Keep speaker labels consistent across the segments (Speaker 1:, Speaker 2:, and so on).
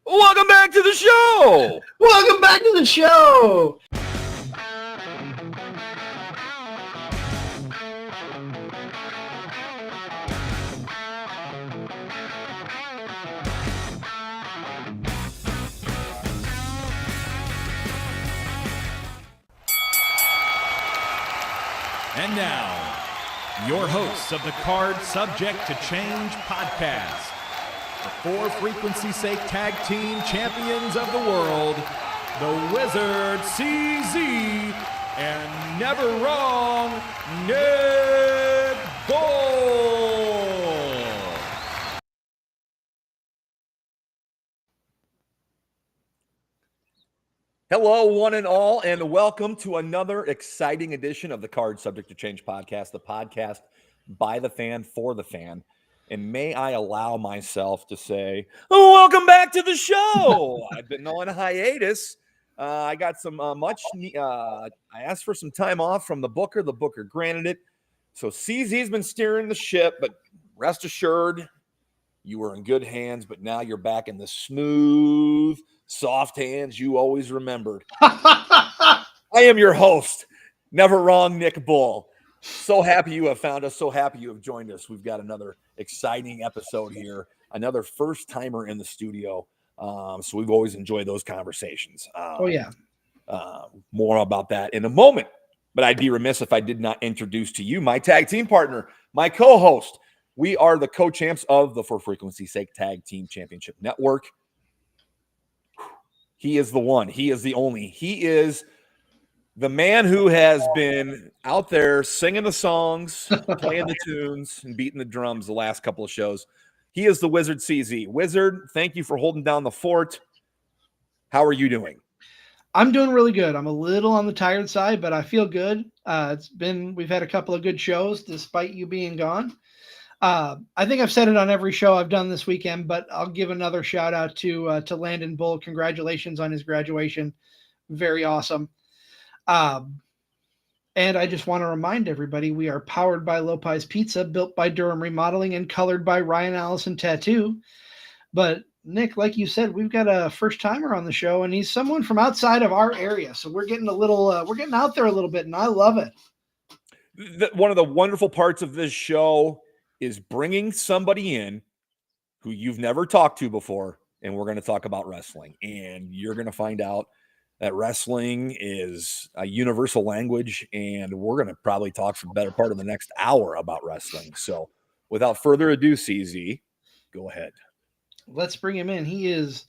Speaker 1: Welcome back to the show.
Speaker 2: Welcome back to the show.
Speaker 3: And now, your hosts of the Card Subject to Change podcast, the For Frequency's Sake Tag Team Champions of the World, the Wizard CZ, and Never Wrong Nick Bull.
Speaker 1: Hello, one and all, and welcome to another exciting edition of the Card Subject to Change podcast, the podcast by the fan, for the fan. And may I allow myself to say, welcome back to the show. I've been on hiatus. I got some I asked for some time off from the Booker. The Booker granted it. So CZ's been steering the ship, but rest assured, you were in good hands, but now you're back in the smooth, soft hands you always remembered. I am your host, Never Wrong Nick Bull. So happy you have found us. So happy you have joined us. We've got another exciting episode here, another first timer in the studio. So we've always enjoyed those conversations. More about that in a moment. But I'd be remiss if I did not introduce to you my tag team partner, my co-host. We are the co-champs of the For Frequency's Sake Tag Team Championship Network. He is the one. He is the only. He is the man who has been out there singing the songs, playing the tunes, and beating the drums the last couple of shows. He is the Wizard CZ. Wizard, thank you for holding down the fort. How are you doing?
Speaker 2: I'm doing really good. I'm a little on the tired side, but I feel good. We've had a couple of good shows despite you being gone. I think I've said it on every show I've done this weekend, but I'll give another shout out to Landon Bull. Congratulations on his graduation. Very awesome. And I just want to remind everybody, we are powered by Lopez Pizza, built by Durham Remodeling, and colored by Ryan Allison Tattoo. But Nick, like you said, we've got a first timer on the show, and he's someone from outside of our area. So we're getting we're getting out there a little bit, and I love it.
Speaker 1: One of the wonderful parts of this show is bringing somebody in who you've never talked to before, and we're going to talk about wrestling. And you're going to find out that wrestling is a universal language, and we're going to probably talk for the better part of the next hour about wrestling. So without further ado, CZ, go ahead.
Speaker 2: Let's bring him in. He is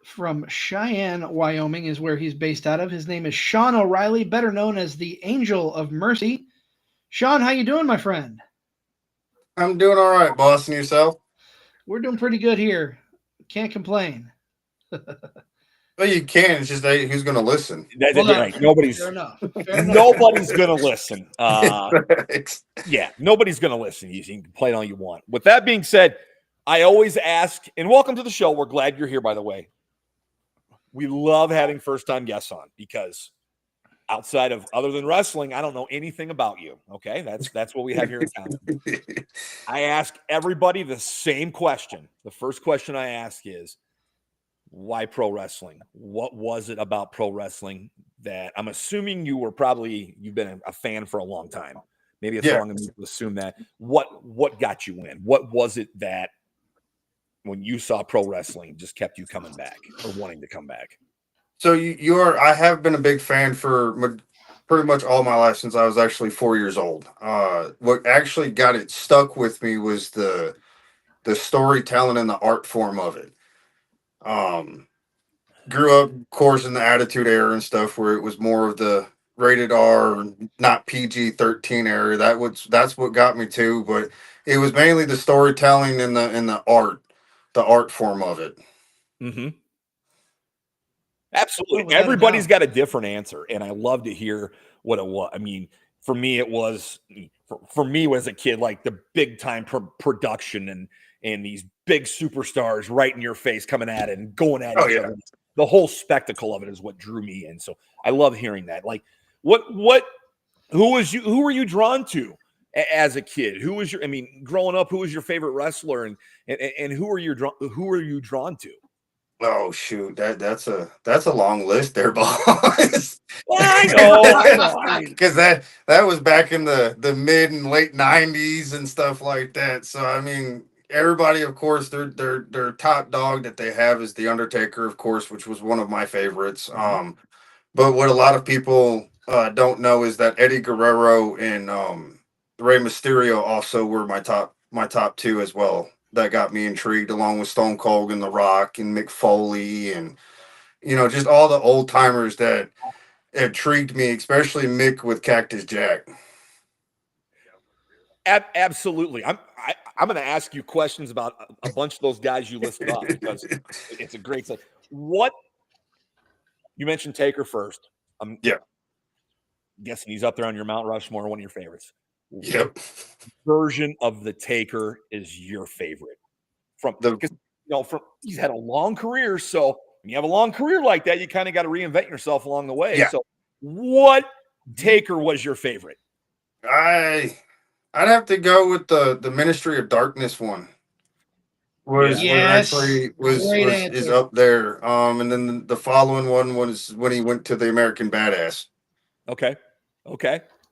Speaker 2: from Cheyenne, Wyoming is where he's based out of. His name is Sean O'Reilly, better known as the Angel of Mercy. Sean, how you doing, my friend?
Speaker 4: I'm doing all right, boss. And yourself?
Speaker 2: We're doing pretty good here. Can't complain.
Speaker 4: Well, you can. It's just who's going to listen.
Speaker 1: Right. Nobody's
Speaker 2: fair enough.
Speaker 1: Nobody's going to listen. Yeah, nobody's going to listen. You can play it all you want. With that being said, I always ask, and welcome to the show. We're glad you're here, by the way. We love having first-time guests on because outside of other than wrestling, I don't know anything about you. Okay, that's what we have here in town. I ask everybody the same question. The first question I ask is, why pro wrestling? What was it about pro wrestling that I'm assuming you've been a fan for a long time? Maybe it's wrong to assume that. What got you in? What was it that when you saw pro wrestling just kept you coming back or wanting to come back?
Speaker 4: So I have been a big fan for pretty much all my life since I was actually 4 years old. What actually got it stuck with me was the storytelling and the art form of it. Grew up, of course, in the Attitude Era and stuff, where it was more of the rated R, not PG-13 era. That's what got me too. But it was mainly the storytelling and the art form of it.
Speaker 1: Mm-hmm. Absolutely. Everybody's got a different answer, and I love to hear what it was. I mean, for me, it was as a kid, like the big time production and these big superstars right in your face coming at it and going at each other. The whole spectacle of it is what drew me in. So I love hearing that. Like, who were you drawn to as a kid? Growing up, who was your favorite wrestler, and who are you drawn to?
Speaker 4: Oh shoot, that's a long list there, boys.
Speaker 1: Well, I know. I mean,
Speaker 4: Because that was back in the mid and late '90s and stuff like that. So I mean, everybody, of course, their top dog that they have is the Undertaker, of course, which was one of my favorites. But what a lot of people don't know is that Eddie Guerrero and Rey Mysterio also were my top two as well. That got me intrigued, along with Stone Cold and The Rock and Mick Foley, and just all the old timers that intrigued me, especially Mick with Cactus Jack.
Speaker 1: absolutely. I'm going to ask you questions about a bunch of those guys you listed off because it's a great thing. What you mentioned Taker first. I'm
Speaker 4: Yeah.
Speaker 1: guessing he's up there on your Mount Rushmore, one of your favorites.
Speaker 4: Yep.
Speaker 1: Version of the Taker is your favorite because he's had a long career. So when you have a long career like that, you kind of got to reinvent yourself along the way.
Speaker 4: Yeah.
Speaker 1: So what Taker was your favorite?
Speaker 4: I'd have to go with the Ministry of Darkness one. Was
Speaker 2: Yes.
Speaker 4: actually
Speaker 2: Great
Speaker 4: is
Speaker 2: answer.
Speaker 4: up there. And then the following one was when he went to the American Badass.
Speaker 1: Okay.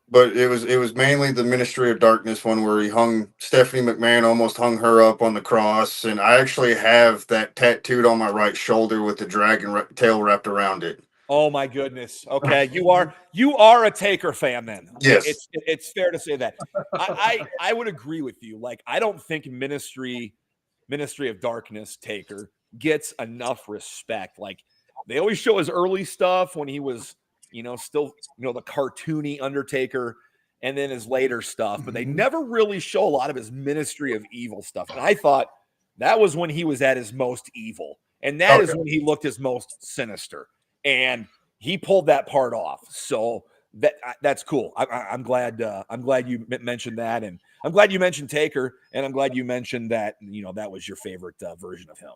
Speaker 4: But it was mainly the Ministry of Darkness one where he hung Stephanie McMahon, almost hung her up on the cross, and I actually have that tattooed on my right shoulder with the dragon tail wrapped around it.
Speaker 1: Oh my goodness. Okay, you are a Taker fan then.
Speaker 4: Yes.
Speaker 1: It's fair to say that. I would agree with you. Like I don't think Ministry of Darkness Taker gets enough respect. Like they always show his early stuff when he was, still, the cartoony Undertaker, and then his later stuff, but they never really show a lot of his Ministry of Evil stuff. And I thought that was when he was at his most evil, and that is when he looked his most sinister. And he pulled that part off. So that's cool. I'm glad you mentioned that, and I'm glad you mentioned Taker, and I'm glad you mentioned that that was your favorite version of him.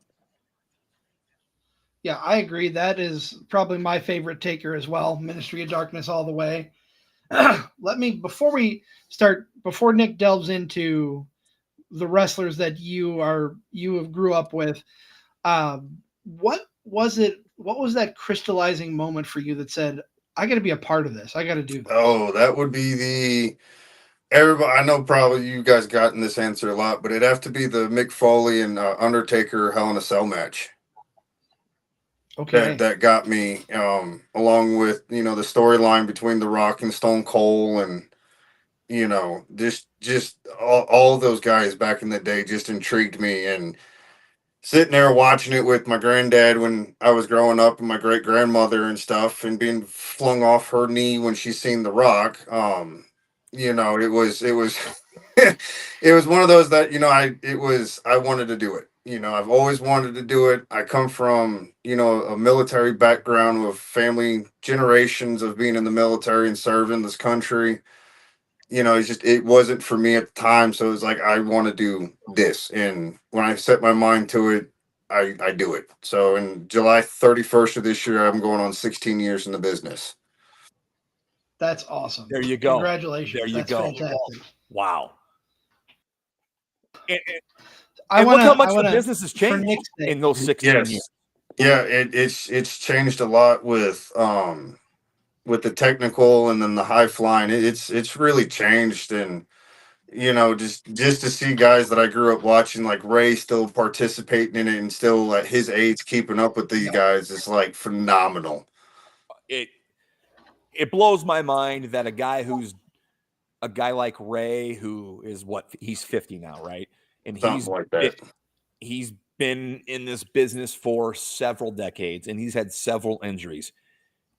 Speaker 2: Yeah, I agree. That is probably my favorite Taker as well. Ministry of Darkness all the way. Before Nick delves into the wrestlers that you have grew up with, what was that crystallizing moment for you that said, I got to be a part of this. I got to do this.
Speaker 4: Oh, that would be everybody. I know probably you guys gotten this answer a lot, but it'd have to be the Mick Foley and Undertaker Hell in a Cell match.
Speaker 2: Okay.
Speaker 4: That got me, along with the storyline between The Rock and Stone Cold, and just all those guys back in the day just intrigued me. And sitting there watching it with my granddad when I was growing up, and my great grandmother and stuff, and being flung off her knee when she seen The Rock, it was it was one of those that I wanted to do it. I've always wanted to do it. I come from a military background with family generations of being in the military and serving this country. It wasn't for me at the time, so it was like I want to do this, and when I set my mind to it, I do it. So in July 31st of this year, I'm going on 16 years in the business.
Speaker 2: That's awesome.
Speaker 1: There you go.
Speaker 2: Congratulations.
Speaker 1: There you
Speaker 2: That's
Speaker 1: go.
Speaker 2: Fantastic.
Speaker 1: Wow. And
Speaker 2: look
Speaker 1: how much the business has changed in those 16 years.
Speaker 4: Yeah, it's changed a lot with the technical and then the high flying. It's really changed, and just to see guys that I grew up watching like Ray still participating in it and still at his age keeping up with these guys is like phenomenal.
Speaker 1: It blows my mind that a guy like Ray, who is he's 50 now, right? And he's been in this business for several decades, and he's had several injuries,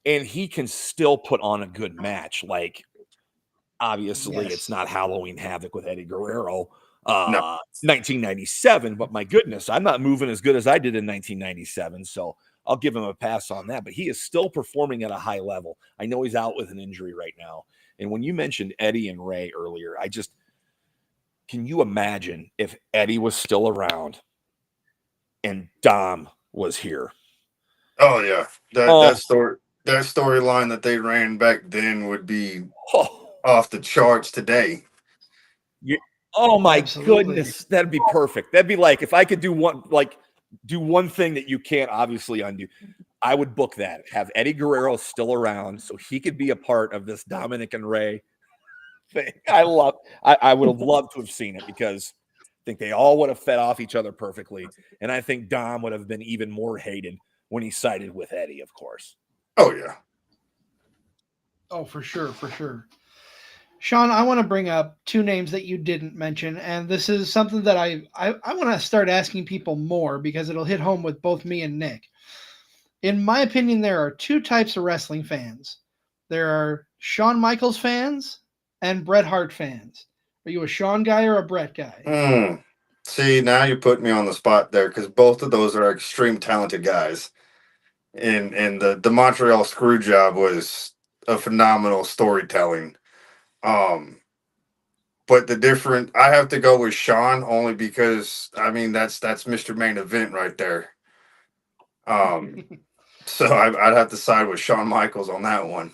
Speaker 1: and he can still put on a good match. Like, obviously, It's not Halloween Havoc with Eddie Guerrero, 1997, but my goodness, I'm not moving as good as I did in 1997, so I'll give him a pass on that. But he is still performing at a high level. I know he's out with an injury right now. And when you mentioned Eddie and Ray earlier, can you imagine if Eddie was still around and Dom was here?
Speaker 4: Oh yeah, that storyline that they ran back then would be off the charts today.
Speaker 1: Oh my goodness, that'd be perfect. That'd be like if I could do one, like do one thing that you can't obviously undo. I would book that. Have Eddie Guerrero still around so he could be a part of this Dominic and Ray thing. I would have loved to have seen it because I think they all would have fed off each other perfectly. And I think Dom would have been even more hated when he sided with Eddie, of course.
Speaker 4: Oh, yeah.
Speaker 2: Oh, for sure, for sure. Sean, I want to bring up two names that you didn't mention, and this is something that I want to start asking people more because it'll hit home with both me and Nick. In my opinion, there are two types of wrestling fans. There are Shawn Michaels fans and Bret Hart fans. Are you a Shawn guy or a Bret guy?
Speaker 4: See, now you're putting me on the spot there because both of those are extreme talented guys. And the Montreal screw job was a phenomenal storytelling. But I have to go with Shawn only because I mean that's Mr. Main Event right there. So I'd have to side with Shawn Michaels on that one.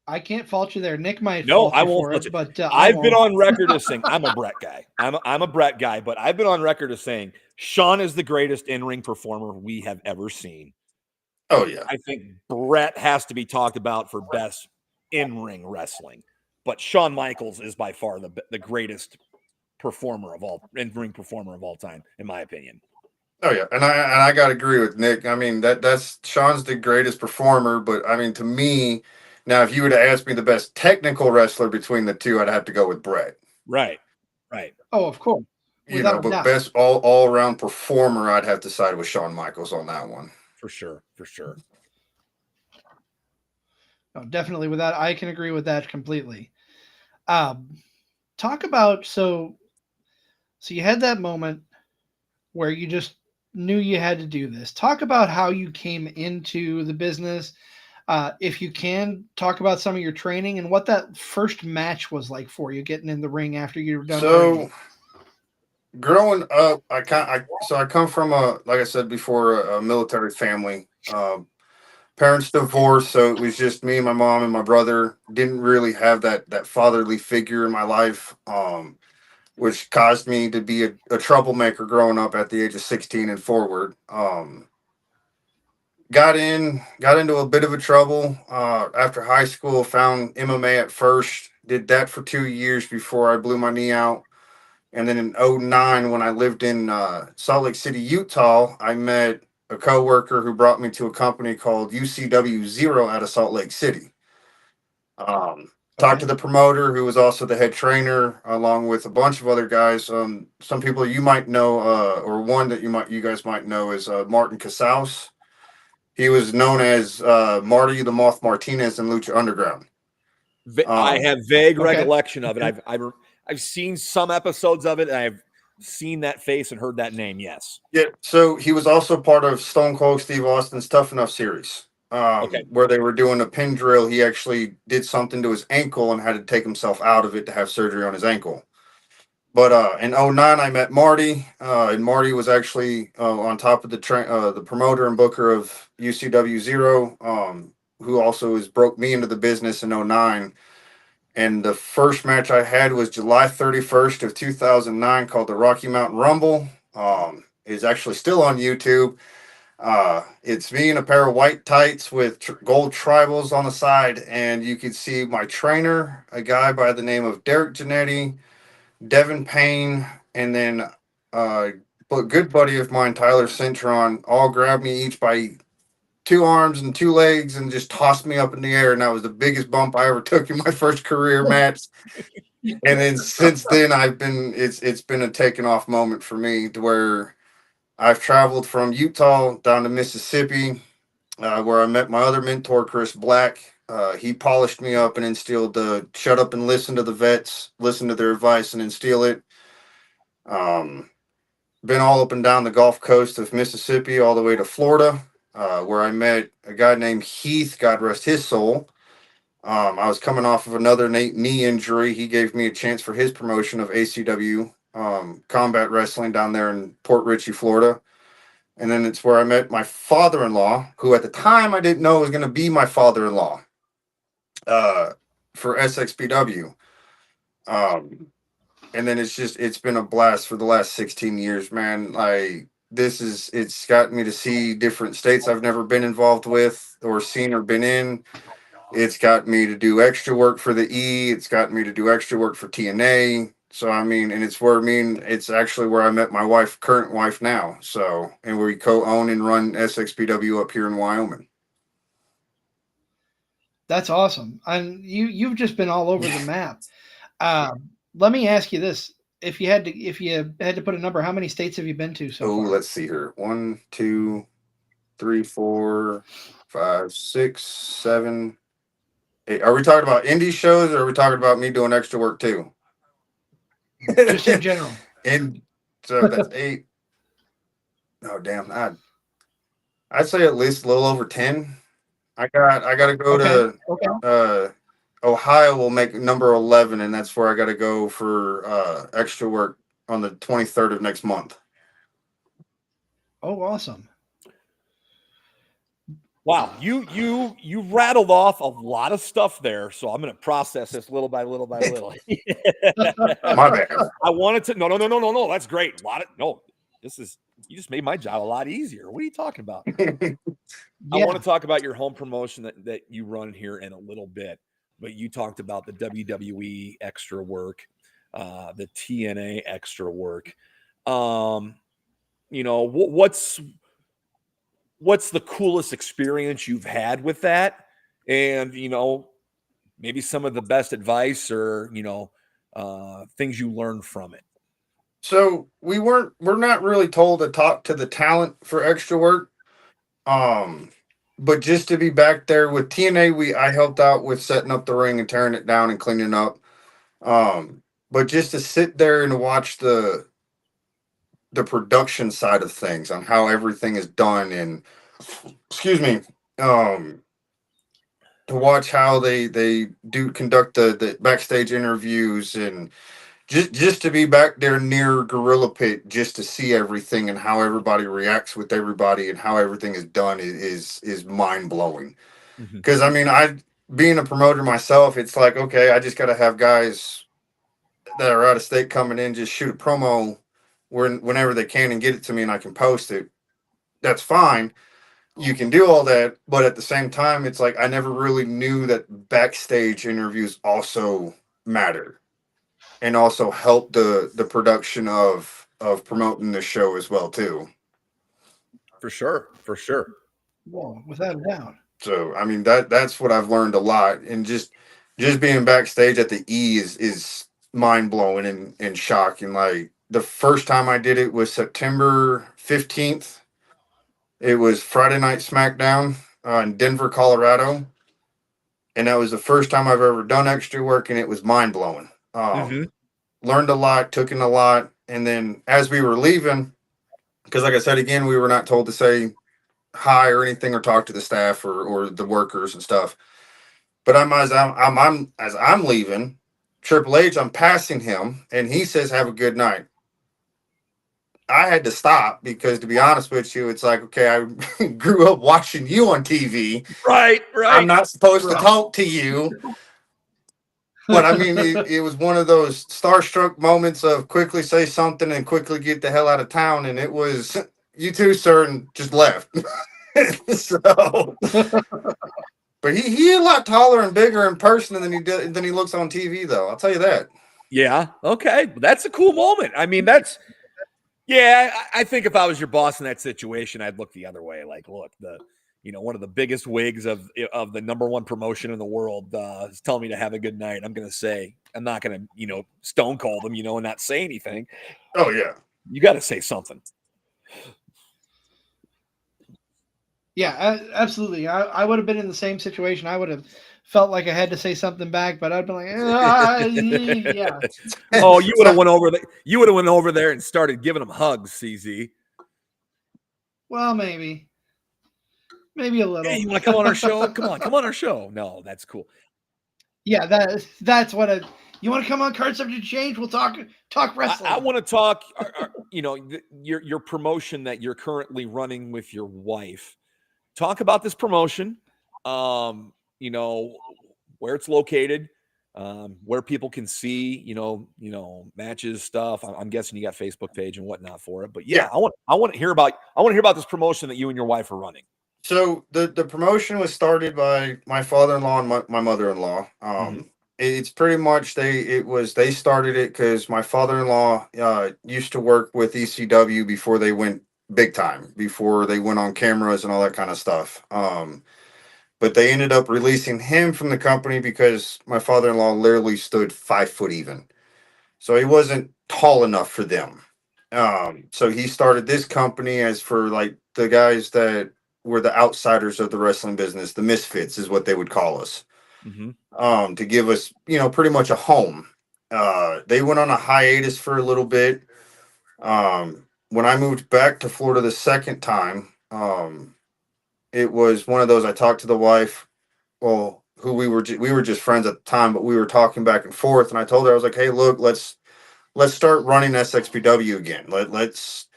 Speaker 2: I can't fault you there. Nick might
Speaker 1: No,
Speaker 2: fault
Speaker 1: I
Speaker 2: you
Speaker 1: won't
Speaker 2: for
Speaker 1: fault
Speaker 2: it,
Speaker 1: you.
Speaker 2: but
Speaker 1: I've been on record as saying I'm a Bret guy. I'm a Bret guy, but I've been on record as saying Shawn is the greatest in-ring performer we have ever seen.
Speaker 4: Oh yeah.
Speaker 1: I think Bret has to be talked about for best in-ring wrestling, but Shawn Michaels is by far the greatest performer of all in-ring performer of all time, in my opinion.
Speaker 4: Oh yeah, and I got to agree with Nick. I mean that's Shawn's the greatest performer, but I mean to me, now if you were to ask me the best technical wrestler between the two, I'd have to go with Bret.
Speaker 1: Right.
Speaker 2: Oh, of course. Without a
Speaker 4: But
Speaker 2: doubt.
Speaker 4: best all around performer, I'd have to side with Shawn Michaels on that one.
Speaker 1: For sure.
Speaker 2: No, definitely without. I can agree with that completely. Talk about so you had that moment where you just knew you had to do this. Talk about how you came into the business. If you can, talk about some of your training and what that first match was like for you, getting in the ring after you were done.
Speaker 4: So, growing up, I come from like I said before, a military family. Parents divorced, so it was just me, my mom, and my brother. Didn't really have that fatherly figure in my life. Which caused me to be a troublemaker growing up at the age of 16 and forward. Got into a bit of a trouble after high school. Found MMA at first. Did that for 2 years before I blew my knee out. And then in '09, when I lived in Salt Lake City, Utah, I met a coworker who brought me to a company called UCW Zero out of Salt Lake City. Talked to the promoter, who was also the head trainer, along with a bunch of other guys. Some people you might know, or one that you guys might know is Martin Casaus. He was known as Marty the Moth Martinez in Lucha Underground.
Speaker 1: I have vague recollection of it. I've seen some episodes of it, and I've seen that face and heard that name. Yes.
Speaker 4: Yeah. So he was also part of Stone Cold Steve Austin's Tough Enough series. Where they were doing a pin drill. He actually did something to his ankle and had to take himself out of it to have surgery on his ankle. But in '09, I met Marty, and Marty was actually on top of the promoter and booker of UCW Zero, who also broke me into the business in '09. And the first match I had was July 31st of 2009, called the Rocky Mountain Rumble. Is actually still on YouTube. It's me in a pair of white tights with gold tribals on the side, and you can see my trainer, a guy by the name of Derek Janetti, Devin Payne, and then a good buddy of mine, Tyler Cintron, all grabbed me each by 2 arms and 2 legs and just tossed me up in the air, and that was the biggest bump I ever took in my first career match. And then since then, it's been a taken off moment for me, to where I've traveled from Utah down to Mississippi, where I met my other mentor, Chris Black. He polished me up and instilled the shut up and listen to the vets, listen to their advice and instill it. Been all up and down the Gulf Coast of Mississippi, all the way to Florida, where I met a guy named Heath, God rest his soul. I was coming off of another knee injury. He gave me a chance for his promotion of ACW combat wrestling down there in Port Richey, Florida. And then it's where I met my father-in-law, who at the time I didn't know was going to be my father-in-law, for SXPW. and then it's been a blast for the last 16 years, man. Like it's got me to see different states I've never been involved with or seen or been in. It's got me to do extra work for the E. It's got me to do extra work for TNA. So I mean, and it's actually where I met my wife, current wife now. So, and we co-own and run SXPW up here in Wyoming.
Speaker 2: That's awesome. And you've just been all over the map. Let me ask you this: if you had to put a number, how many states have you been to so far?
Speaker 4: Let's see here. 1, 2, 3, 4, 5, 6, 7, 8. Are we talking about indie shows, or are we talking about me doing extra work too?
Speaker 2: Just in general.
Speaker 4: And so that's 8. Oh damn! I'd say at least a little over 10. I got to go to Ohio. Will make number 11, and that's where I got to go for extra work on the 23rd of next month.
Speaker 2: Oh, awesome!
Speaker 1: Wow, you rattled off a lot of stuff there, so I'm going to process this little by little by little.
Speaker 4: My bad.
Speaker 1: I wanted to no. That's great. You just made my job a lot easier. What are you talking about? I want to talk about your home promotion that you run here in a little bit, but you talked about the WWE extra work, the TNA extra work. What's the coolest experience you've had with that? And, maybe some of the best advice or, things you learned from it.
Speaker 4: So we're not really told to talk to the talent for extra work. But just to be back there with TNA, I helped out with setting up the ring and tearing it down and cleaning up. But just to sit there and watch the production side of things on how everything is done, and excuse me, to watch how they do conduct the backstage interviews, and just to be back there near Gorilla Pit, just to see everything and how everybody reacts with everybody and how everything is done is mind blowing. Because I mean, being a promoter myself, it's like, okay, I just got to have guys that are out of state coming in, just shoot a promo whenever they can and get it to me and I can post it. That's fine. You can do all that, but at the same time, it's like I never really knew that backstage interviews also matter and also help the production of promoting the show as well too.
Speaker 1: For sure.
Speaker 2: Well, without a doubt.
Speaker 4: So I mean that's what I've learned a lot, and just being backstage at the E is mind blowing and shocking. Like the first time I did it was September 15th. It was Friday Night SmackDown in Denver, Colorado, and that was the first time I've ever done extra work, and it was mind blowing. Learned a lot, took in a lot, and then as we were leaving, because like I said again, we were not told to say hi or anything or talk to the staff or the workers and stuff. But as I'm leaving, Triple H, I'm passing him, and he says, "Have a good night." I had to stop because, to be honest with you, it's like, okay, I grew up watching you on TV.
Speaker 1: Right.
Speaker 4: I'm not supposed to talk to you. But I mean, it was one of those starstruck moments of quickly say something and quickly get the hell out of town. And it was, "You too, sir," and just left. So, but he a lot taller and bigger in person than he looks on TV, though. I'll tell you that.
Speaker 1: Yeah. Okay. That's a cool moment. I mean, I think if I was your boss in that situation, I'd look the other way. Like, look, one of the biggest wigs of the number one promotion in the world is telling me to have a good night. I'm going to say, I'm not going to, stone cold him, and not say anything.
Speaker 4: Oh yeah.
Speaker 1: You got to say something.
Speaker 2: Yeah, absolutely. I would have been in the same situation. I would have felt like I had to say something back, but I'd be like, yeah.
Speaker 1: Oh, you would have went over there. You would have went over there and started giving them hugs, CZ.
Speaker 2: Well, maybe a little.
Speaker 1: Hey, you want to come on our show? Come on our show. No, that's cool.
Speaker 2: Yeah, that's what you want to come on Card Subject to Change? We'll talk wrestling.
Speaker 1: I want to talk. Your promotion that you're currently running with your wife. Talk about this promotion. Where it's located, where people can see, matches, stuff. I'm guessing you got Facebook page and whatnot for it. But yeah, I want to hear about this promotion that you and your wife are running.
Speaker 4: So the promotion was started by my father-in-law and my mother-in-law. It's pretty much they started it because my father-in-law used to work with ECW before they went big time, before they went on cameras and all that kind of stuff. But they ended up releasing him from the company because my father-in-law literally stood 5 foot even. So he wasn't tall enough for them. So he started this company as for like the guys that were the outsiders of the wrestling business, the misfits is what they would call us. To give us, pretty much a home. They went on a hiatus for a little bit. When I moved back to Florida the second time, it was one of those. I talked to the wife, well, who we were just friends at the time, but we were talking back and forth, and I told her, I was like, hey, look, let's start running SXPW again. Let's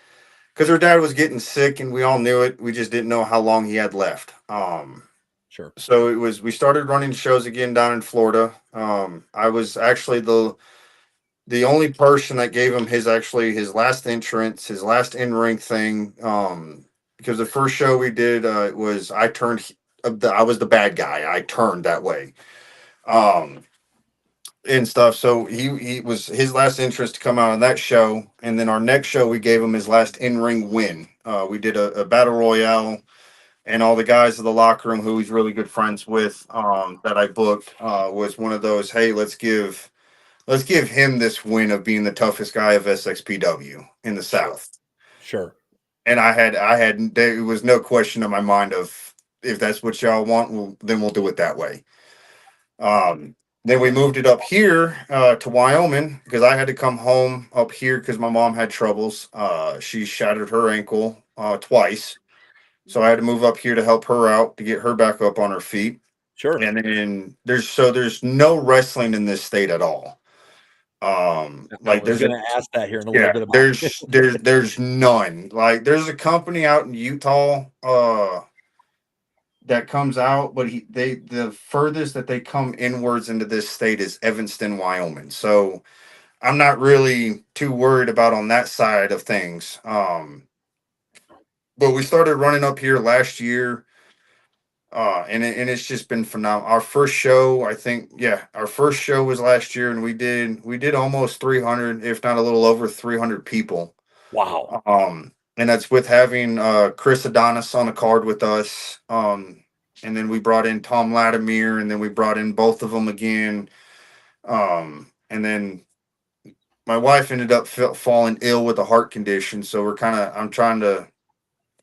Speaker 4: because her dad was getting sick and we all knew it. We just didn't know how long he had left.
Speaker 1: Sure.
Speaker 4: So we started running shows again down in Florida. I was actually the only person that gave him his last entrance, his last in-ring thing. Because the first show we did, was I was the bad guy. I turned that way. And stuff. So he was his last entrance to come out on that show, and then our next show we gave him his last in-ring win. We did a battle royale, and all the guys of the locker room who he's really good friends with, that I booked, was one of those. Hey, let's give him this win of being the toughest guy of SXPW in the South.
Speaker 1: Sure.
Speaker 4: And there was no question in my mind of if that's what y'all want, then we'll do it that way. Then we moved it up here to Wyoming because I had to come home up here because my mom had troubles. She shattered her ankle twice. So I had to move up here to help her out to get her back up on her feet.
Speaker 1: Sure.
Speaker 4: And then there's no wrestling in this state at all.
Speaker 1: Like there's going to ask that here in a little bit about
Speaker 4: there's none. Like there's a company out in Utah that comes out, but the furthest that they come inwards into this state is Evanston, Wyoming. So I'm not really too worried about on that side of things. But we started running up here last year, and it's just been phenomenal. Our first show, our first show was last year, and we did almost 300, if not a little over 300 people.
Speaker 1: Wow.
Speaker 4: And that's with having Chris Adonis on the card with us. And then we brought in Tom Latimer, and then we brought in both of them again. And then my wife ended up falling ill with a heart condition. So I'm trying to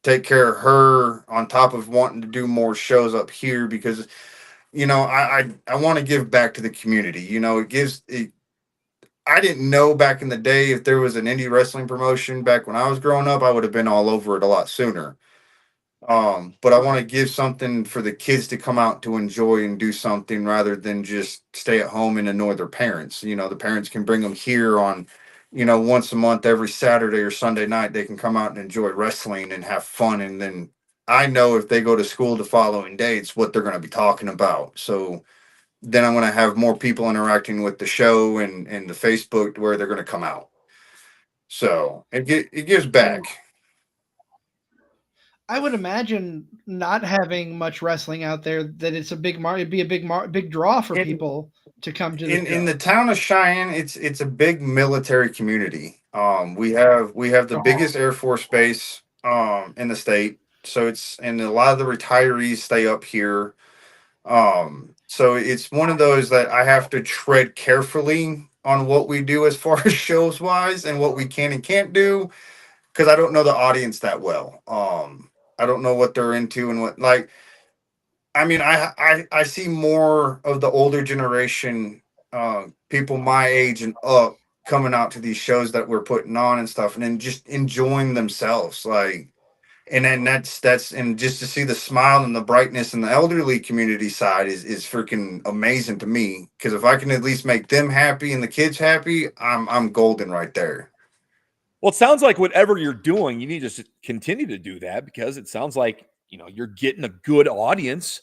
Speaker 4: take care of her on top of wanting to do more shows up here because, I want to give back to the community. I didn't know back in the day if there was an indie wrestling promotion back when I was growing up, I would have been all over it a lot sooner. But I want to give something for the kids to come out to enjoy and do something rather than just stay at home and annoy their parents. The parents can bring them here on, once a month, every Saturday or Sunday night, they can come out and enjoy wrestling and have fun. And then I know if they go to school the following day, it's what they're going to be talking about. So then I'm going to have more people interacting with the show and the Facebook where they're going to come out. So it gives back.
Speaker 2: I would imagine not having much wrestling out there that it's a it'd be a big draw for people to come to
Speaker 4: in the town of Cheyenne. It's a big military community. We have the biggest Air Force base in the state. So and a lot of the retirees stay up here. So it's one of those that I have to tread carefully on what we do as far as shows wise and what we can and can't do because I don't know the audience that well. I don't know what they're into and what I see more of the older generation, people my age and up coming out to these shows that we're putting on and stuff, and then just enjoying themselves. And then that's and just to see the smile and the brightness in the elderly community side is freaking amazing to me. Because if I can at least make them happy and the kids happy, I'm golden right there.
Speaker 1: Well, it sounds like whatever you're doing, you need to continue to do that because it sounds like you're getting a good audience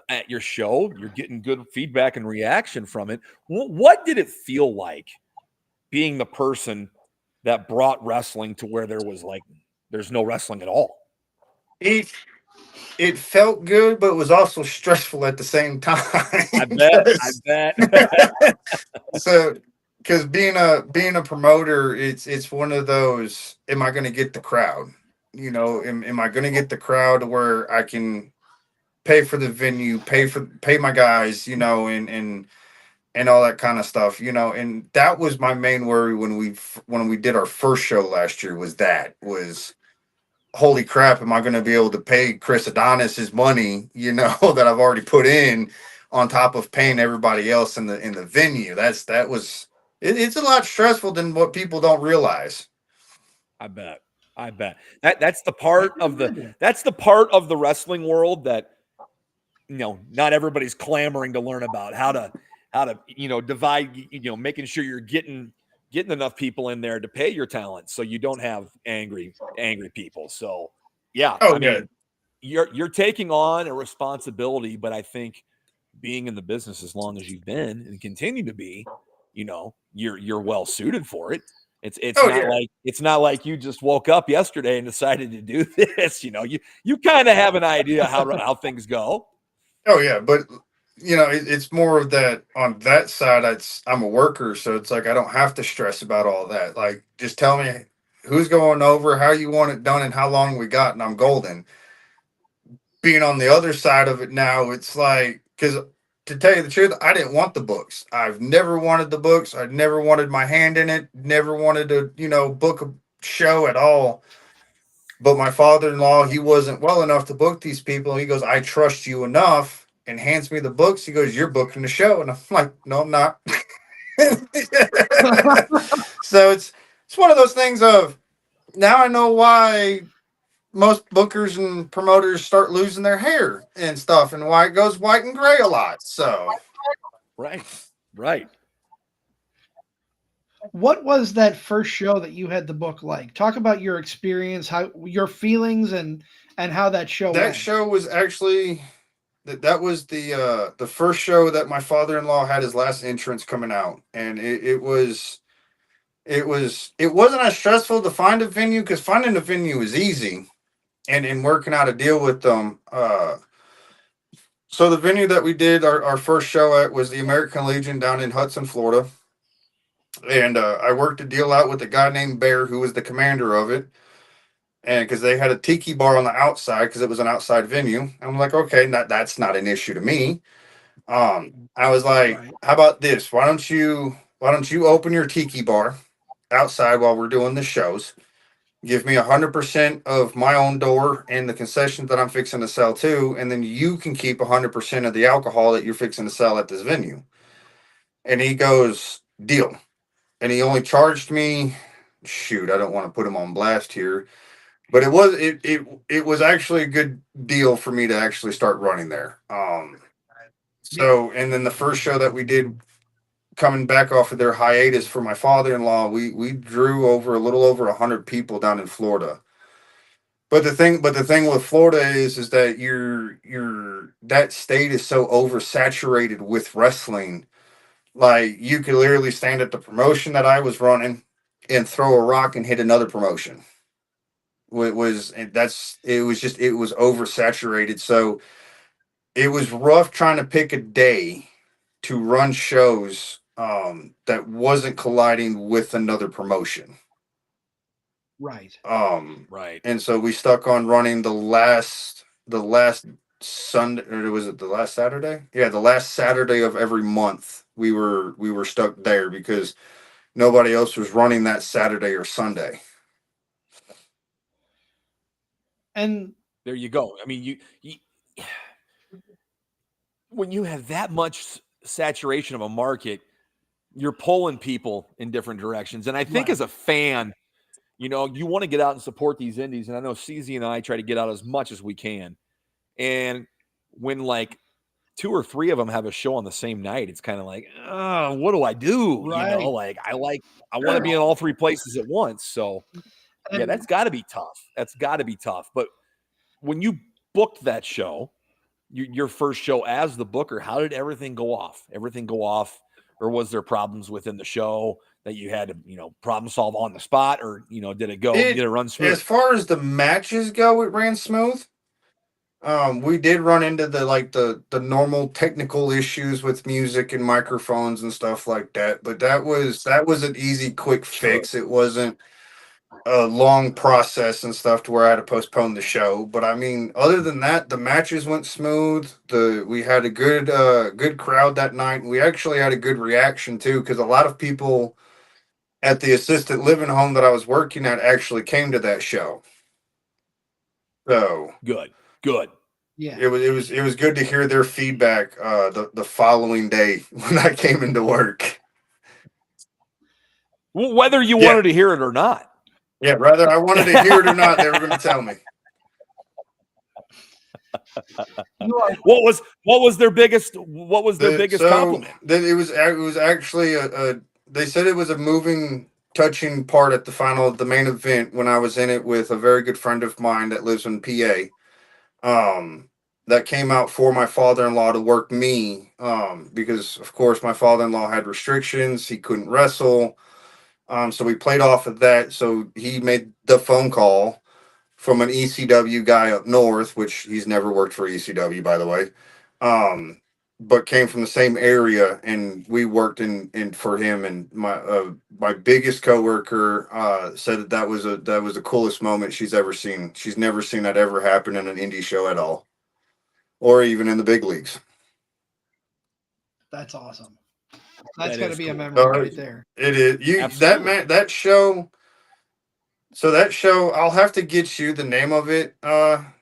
Speaker 1: at your show. You're getting good feedback and reaction from it. What did it feel like being the person that brought wrestling to where there's no wrestling at all?
Speaker 4: It felt good, but it was also stressful at the same time.
Speaker 1: I bet.
Speaker 4: So, because being a promoter, it's one of those. Am I going to get the crowd? Am I going to get the crowd where I can pay for the venue, pay my guys, and all that kind of stuff, and that was my main worry when we did our first show last year. Was holy crap, am I going to be able to pay Chris Adonis his money, that I've already put in, on top of paying everybody else in the venue? It's a lot stressful than what people don't realize.
Speaker 1: I bet that's the part of the wrestling world that not everybody's clamoring to learn about how to divide, making sure you're getting enough people in there to pay your talent so you don't have angry people. So yeah, I mean, you're taking on a responsibility, but I think being in the business as long as you've been and continue to be, you're well suited for it. It's not like you just woke up yesterday and decided to do this. You kind of have an idea how things go.
Speaker 4: Oh yeah, but it's more of that on that side. I'm a worker, so it's like I don't have to stress about all that. Like, just tell me who's going over, how you want it done, and how long we got, and I'm golden. Being on the other side of it now, it's like, because to tell you the truth, I didn't want the books. I've never wanted the books. I never wanted my hand in it. Never wanted to, book a show at all. But my father-in-law, he wasn't well enough to book these people. He goes, I trust you enough, and hands me the books. He goes, you're booking the show. And I'm like, no, I'm not. So it's one of those things of, now I know why most bookers and promoters start losing their hair and stuff, and why it goes white and gray a lot. So
Speaker 1: right.
Speaker 2: What was that first show that you had the book like? Talk about your experience, how your feelings, and how that show went.
Speaker 4: Show was actually that was the first show that my father-in-law had his last entrance coming out, and it wasn't as stressful to find a venue, because finding a venue is easy, and working out a deal with them. So the venue that we did our first show at was the American Legion down in Hudson, Florida. And I worked a deal out with a guy named Bear, who was the commander of it. And because they had a tiki bar on the outside, because it was an outside venue. I'm like, okay, that's not an issue to me. I was like, how about this? Why don't you open your tiki bar outside while we're doing the shows? Give me 100% of my own door and the concessions that I'm fixing to sell too, and then you can keep 100% of the alcohol that you're fixing to sell at this venue. And he goes, deal. And he only charged me, shoot, I don't want to put him on blast here, but it was actually a good deal for me to actually start running there. So, and then the first show that we did, coming back off of their hiatus for my father-in-law, we drew a little over 100 people down in Florida. But the thing with Florida is that that state is so oversaturated with wrestling. Like, you could literally stand at the promotion that I was running and throw a rock and hit another promotion. It was oversaturated. So it was rough trying to pick a day to run shows that wasn't colliding with another promotion.
Speaker 2: Right.
Speaker 1: Right.
Speaker 4: And so we stuck on running the last Sunday, or was it the last Saturday? Yeah, the last Saturday of every month. We were stuck there because nobody else was running that Saturday or Sunday.
Speaker 2: And
Speaker 1: there you go. I mean, you when you have that much saturation of a market, you're pulling people in different directions. And I think as a fan, you want to get out and support these indies. And I know CZ and I try to get out as much as we can. And when like 2 or 3 of them have a show on the same night, it's kind of like, oh, what do I do?
Speaker 2: Right.
Speaker 1: I want to be in all 3 places at once. So yeah, that's got to be tough. But when you booked that show, your first show as the booker, how did everything go off? Or was there problems within the show that you had to, problem solve on the spot, or, did it run smooth?
Speaker 4: As far as the matches go, it ran smooth. We did run into the normal technical issues with music and microphones and stuff like that, but that was an easy, quick fix. It wasn't a long process and stuff to where I had to postpone the show. But I mean, other than that, the matches went smooth. We had a good crowd that night. We actually had a good reaction too, because a lot of people at the assisted living home that I was working at actually came to that show. So
Speaker 1: good.
Speaker 2: Yeah,
Speaker 4: it was good to hear their feedback the following day when I came into work.
Speaker 1: Whether you wanted to hear it or not.
Speaker 4: Yeah, whether I wanted to hear it or not, they were going to tell me.
Speaker 1: What was their biggest compliment?
Speaker 4: It was actually they said it was a moving, touching part at the main event when I was in it with a very good friend of mine that lives in PA. That came out for my father-in-law to work me, because of course my father-in-law had restrictions. He couldn't wrestle. So we played off of that. So he made the phone call from an ECW guy up north, which he's never worked for ECW, by the way. But came from the same area, and we worked in for him. And my biggest coworker said that was the coolest moment she's ever seen. She's never seen that ever happen in an indie show at all, or even in the big leagues.
Speaker 2: That's awesome. That's got to be
Speaker 1: cool.
Speaker 2: A memory right there.
Speaker 4: It is. That show. So that show, I'll have to get you the name of it.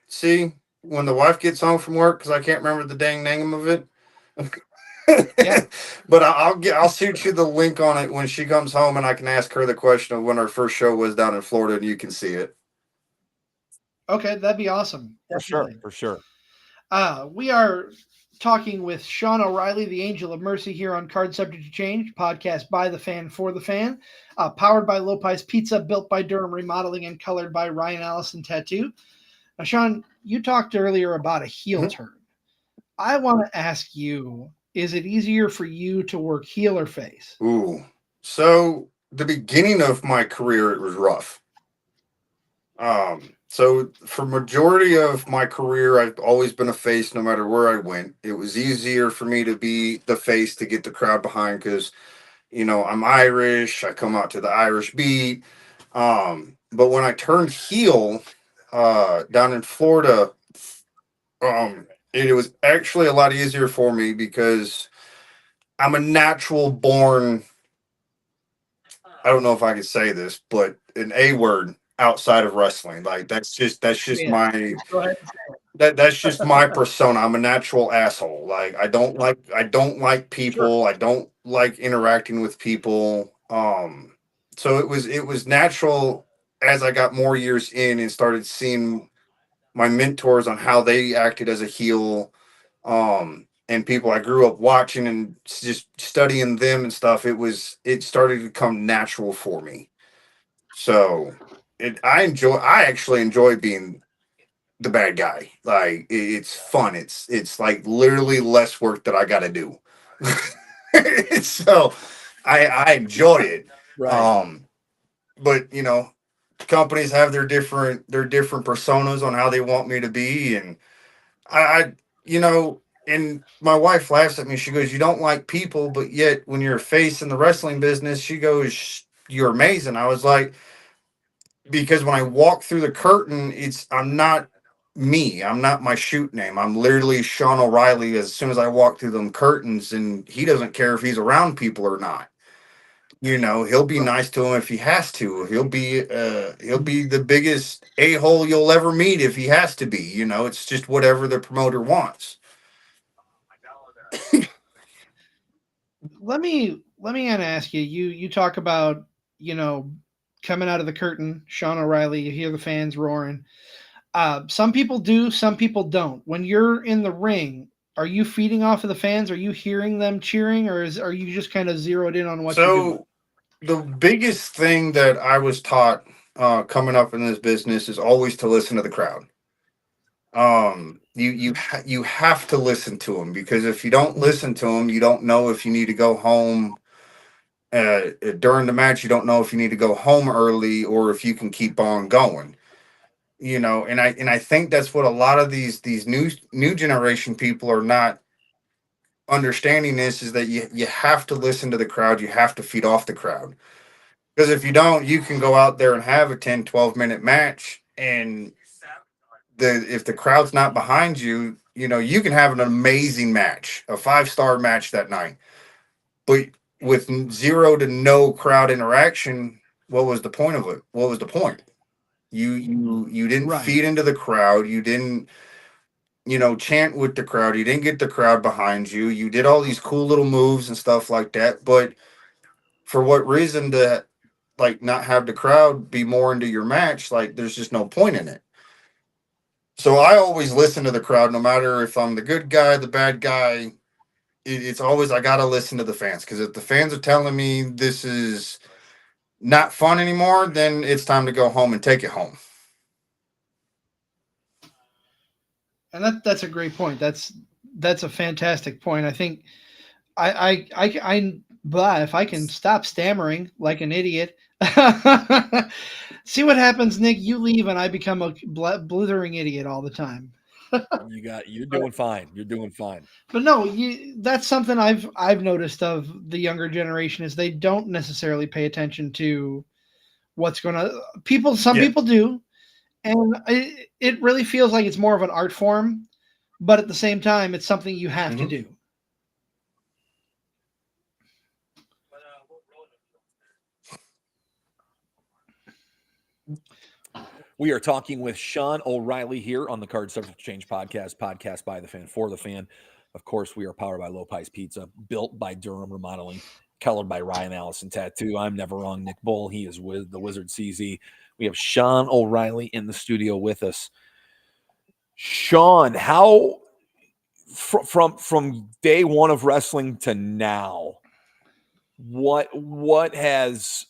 Speaker 4: See, when the wife gets home from work, because I can't remember the dang name of it.
Speaker 2: Yeah.
Speaker 4: But I'll shoot you the link on it when she comes home, and I can ask her the question of when our first show was down in Florida, and you can see it.
Speaker 2: Okay, that'd be awesome.
Speaker 1: For sure.
Speaker 2: We are talking with Sean O'Reilly, the Angel of Mercy, here on Card Subject to Change, podcast by the fan for the fan, powered by Lopez Pizza, built by Durham Remodeling, and colored by Ryan Allison Tattoo. Now, Sean, you talked earlier about a heel turn. I want to ask you, is it easier for you to work heel or face?
Speaker 4: Ooh. So the beginning of my career, it was rough. So for majority of my career, I've always been a face no matter where I went. It was easier for me to be the face to get the crowd behind because, I'm Irish. I come out to the Irish beat. But when I turned heel down in Florida, it was actually a lot easier for me because I'm a natural born, I don't know if I could say this, but an A word outside of wrestling. Like that's just my that's just my persona. I'm a natural asshole. Like I don't like people. Sure. I don't like interacting with people. So it was natural as I got more years in and started seeing my mentors on how they acted as a heel. And people I grew up watching and just studying them and stuff. It started to come natural for me. So I actually enjoy being the bad guy. Like it's fun. It's like literally less work that I got to do. So I enjoy it.
Speaker 1: Right.
Speaker 4: But companies have their different personas on how they want me to be, and I and my wife laughs at me. She goes, "You don't like people, but yet when you're a face in the wrestling business," she goes, "You're amazing." I was like, because when I walk through the curtain, I'm not me. I'm not my shoot name. I'm literally Sean O'Reilly as soon as I walk through them curtains, and he doesn't care if he's around people or not. He'll be nice to him if he has to. He'll be the biggest a-hole you'll ever meet if he has to be. It's just whatever the promoter wants.
Speaker 2: Let me ask you. You talk about coming out of the curtain, Sean O'Reilly. You hear the fans roaring. Some people do, some people don't. When you're in the ring, are you feeding off of the fans? Are you hearing them cheering, or are you just kind of zeroed in on what you're doing?
Speaker 4: The biggest thing that I was taught coming up in this business is always to listen to the crowd. You have to listen to them, because if you don't listen to them, you don't know if you need to go home during the match. You don't know if you need to go home early or if you can keep on going. And I think that's what a lot of these new generation people are not understanding, is that you have to listen to the crowd. You have to feed off the crowd, because if you don't, you can go out there and have a 10-12 minute match, and if the crowd's not behind you, you can have an amazing match, a 5-star match that night, but with zero to no crowd interaction, what was the point of it? What was the point? You didn't
Speaker 2: Right.
Speaker 4: feed into the crowd. You didn't, chant with the crowd. You didn't get the crowd behind you. You did all these cool little moves and stuff like that, but for what reason to, like, not have the crowd be more into your match? Like, there's just no point in it. So I always listen to the crowd, no matter if I'm the good guy, the bad guy. It's always, I gotta listen to the fans, because if the fans are telling me this is not fun anymore, then it's time to go home and take it home.
Speaker 2: And that's a great point. That's a fantastic point. I think blah, if I can stop stammering like an idiot. See what happens, Nick. You leave and I become a blithering idiot all the time.
Speaker 1: You're doing fine. You're doing fine.
Speaker 2: But no, that's something I've noticed of the younger generation, is they don't necessarily pay attention to what's going on. Some people do, and it really feels like it's more of an art form, but at the same time, it's something you have to do.
Speaker 1: We are talking with Sean O'Reilly here on the Card Subject to Change podcast by the fan, for the fan. Of course, we are powered by Low Pies Pizza, built by Durham Remodeling, colored by Ryan Allison Tattoo. I'm never wrong, Nick Bull. He is with the Wizard CZ. We have Sean O'Reilly in the studio with us. Sean, how from day one of wrestling to now, what has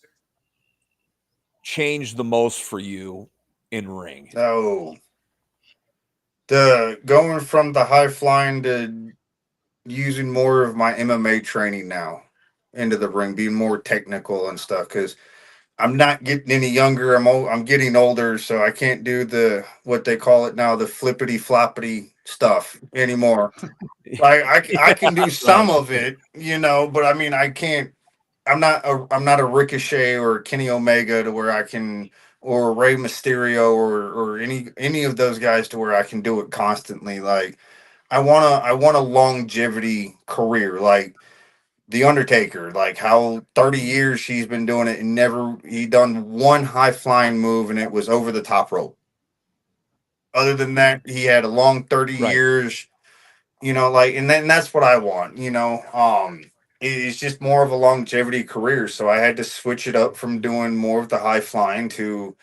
Speaker 1: changed the most for you in ring?
Speaker 4: Oh, the going from the high flying to using more of my MMA training now into the ring, being more technical and stuff, because I'm not getting any younger. I'm getting older, so I can't do the, what they call it now, the flippity floppity stuff anymore. Like, I can do some of it, but I mean, I can't. I'm not a Ricochet or Kenny Omega to where I can, or Rey Mysterio, or any of those guys to where I can do it constantly. Like, I want a longevity career, like The Undertaker, like how 30 years he's been doing it, and he done one high flying move, and it was over the top rope. Other than that, he had a long 30 years, like, and then that's what I want, it's just more of a longevity career. So I had to switch it up from doing more of the high flying to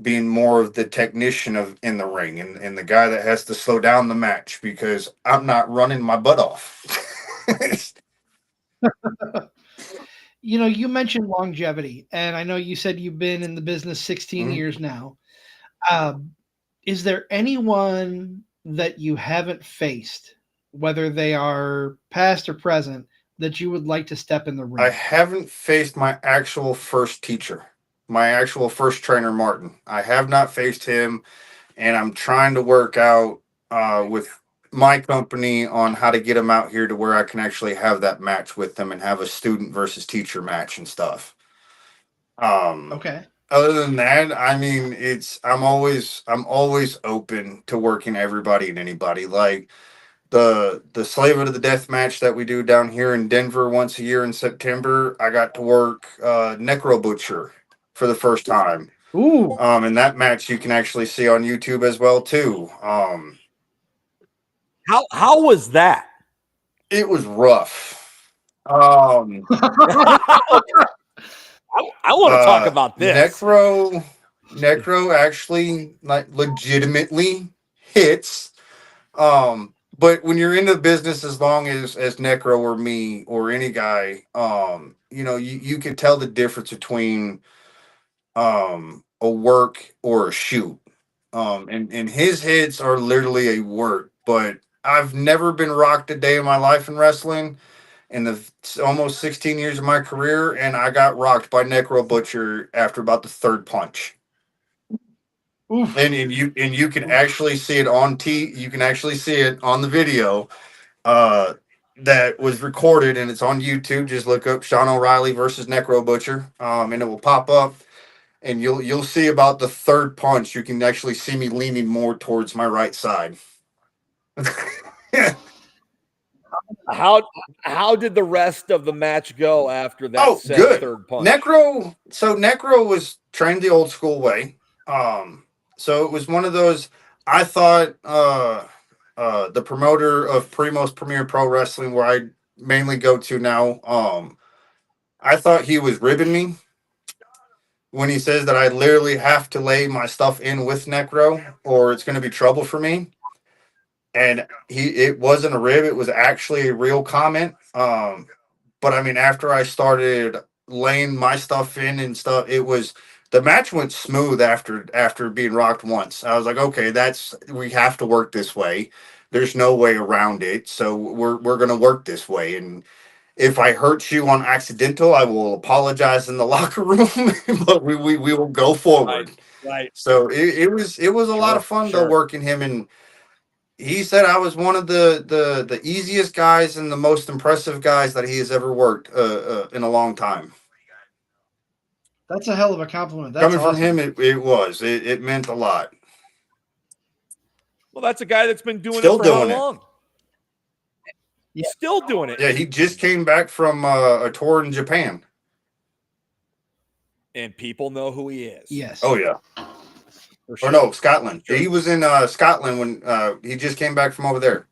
Speaker 4: being more of the technician in the ring, and the guy that has to slow down the match, because I'm not running my butt off.
Speaker 2: You mentioned longevity, and I know you said you've been in the business 16 years now. Is there anyone that you haven't faced, whether they are past or present, that you would like to step in the ring?
Speaker 4: I haven't faced my actual first teacher, my actual first trainer, Martin. I have not faced him, and I'm trying to work out with my company on how to get him out here to where I can actually have that match with them and have a student versus teacher match and stuff.
Speaker 2: Okay.
Speaker 4: Other than that, I mean, I'm always open to working everybody and anybody. Like the Slave of the Death match that we do down here in Denver once a year in September, I got to work Necro Butcher for the first time.
Speaker 2: Ooh.
Speaker 4: And that match you can actually see on YouTube as well too.
Speaker 1: How was that?
Speaker 4: It was rough.
Speaker 1: I want to talk about this.
Speaker 4: Necro actually, like, legitimately hits. But when you're in the business as long as Necro or me or any guy, you can tell the difference between a work or a shoot. And his hits are literally a work. But I've never been rocked a day in my life in wrestling in the almost 16 years of my career, and I got rocked by Necro Butcher after about the third punch.
Speaker 2: Oof.
Speaker 4: And you can actually see it on you can actually see it on the video that was recorded, and it's on YouTube. Just look up Sean O'Reilly versus Necro Butcher, and it will pop up, and you'll see about the third punch. You can actually see me leaning more towards my right side.
Speaker 1: How did the rest of the match go after that
Speaker 4: Good.
Speaker 1: third punch?
Speaker 4: Necro was trained the old school way. So it was one of those. I thought the promoter of Primo's Premier Pro Wrestling, where I mainly go to now, I thought he was ribbing me when he says that I literally have to lay my stuff in with Necro or it's going to be trouble for me. And it wasn't a rib; it was actually a real comment. But I mean, after I started laying my stuff in and stuff, the match went smooth after being rocked once. I was like, okay, we have to work this way. There's no way around it. So we're gonna work this way. And if I hurt you on accidental, I will apologize in the locker room, but we will go forward.
Speaker 1: Right.
Speaker 4: So it was a lot of fun though working him, and he said I was one of the easiest guys and the most impressive guys that he has ever worked in a long time.
Speaker 2: That's a hell of a compliment. That's
Speaker 4: Coming
Speaker 2: awesome.
Speaker 4: from him, it meant a lot.
Speaker 1: Well, that's a guy that's been doing
Speaker 4: Still
Speaker 1: it for
Speaker 4: doing
Speaker 1: how long?
Speaker 2: Yeah.
Speaker 1: Still doing it.
Speaker 4: Yeah, he just came back from a tour in Japan.
Speaker 1: And people know who he is.
Speaker 2: Yes.
Speaker 4: Oh yeah.
Speaker 1: Sure.
Speaker 4: Or no, Scotland. Sure. He was in Scotland when he just came back from over there.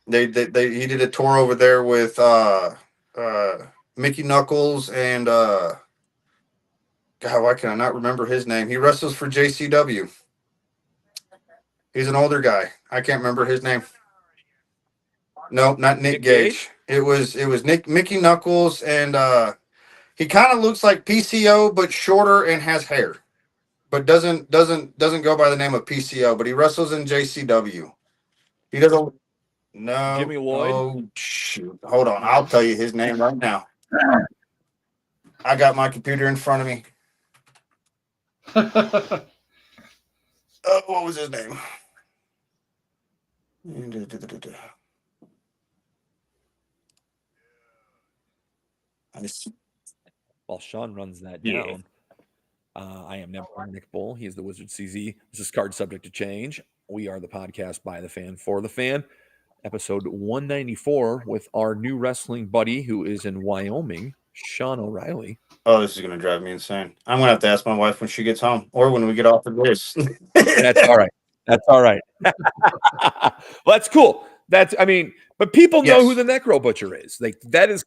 Speaker 4: He did a tour over there with Mickey Knuckles and God, why can I not remember his name? He wrestles for JCW. He's an older guy. I can't remember his name. No, not Nick Gage. It was Mickey Knuckles, and he kind of looks like PCO but shorter and has hair, but doesn't go by the name of PCO. But he wrestles in JCW. He doesn't. No,
Speaker 1: Jimmy Lloyd.
Speaker 4: Oh shoot! Hold on, I'll tell you his name right now. I got my computer in front of me. What was his name?
Speaker 1: While Sean runs that down, I am never Nick Bull. He is the Wizard CZ. This is Card Subject to Change. We are the podcast by the fan for the fan. Episode 194 with our new wrestling buddy who is in Wyoming, Sean O'Reilly.
Speaker 4: Oh, this is going to drive me insane. I'm going to have to ask my wife when she gets home or when we get off the this.
Speaker 1: That's all right. That's all right. Well, that's cool. But people know who the Necro Butcher is. That is,